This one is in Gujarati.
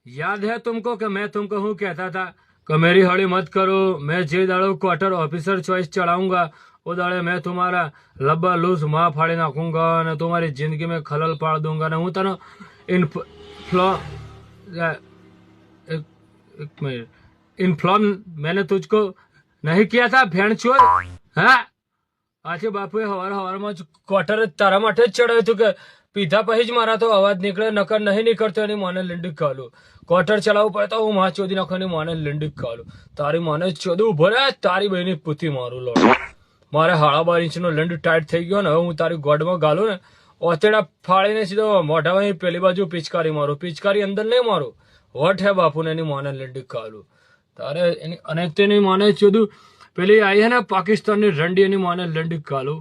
याद है तुमको कि मैं तुमको हूँ कहता था कि मेरी हड़ी मत करो, मैं जे दाड़ो क्वार्टर ऑफिसर चॉइस चढ़ाऊंगा वो दाड़े मैं तुम्हारा लब्बा लूस माँ फाड़ी नाखूंगा ने तुम्हारी जिंदगी में खलल पाड़ दूंगा ने हूँ तनो इन्फ्लॉर्म मैंने तुझको नहीं किया था भेड़ चोर। हाँ આજે બાપુએ હવારમાં ક્વાર્ટર તારા માટે જ ચડાવ્યું હતું કે પીધા પછી જ મારા તો અવાજ નીકળે નકર નહીં નીકળતો એની માને લીંડી ખાલું ક્વાર્ટર ચલાવવું પડે તો હું માં ચોદી નાખો એની માને લીંડી ખાલું તારી માને ચોદું ઉભો રહે તારી બહેની પૂતી મારું લોડ મારે 12.5 ઇંચનો લીંડ ટાઈટ થઈ ગયો ને હવે હું તારી ગોડમાં ગાલું ને ઓતેડા ફાળીને સીધો મોઢામાં પેલી બાજુ પિચકારી મારું પિચકારી અંદર નહીં મારું વટ હે બાપુને એની માને લીંડી ખાલું તારે એની અને તેની માને ચોદું પેલી आई है ना पाकिस्तान ની રંડી એની માને લંડી કાલું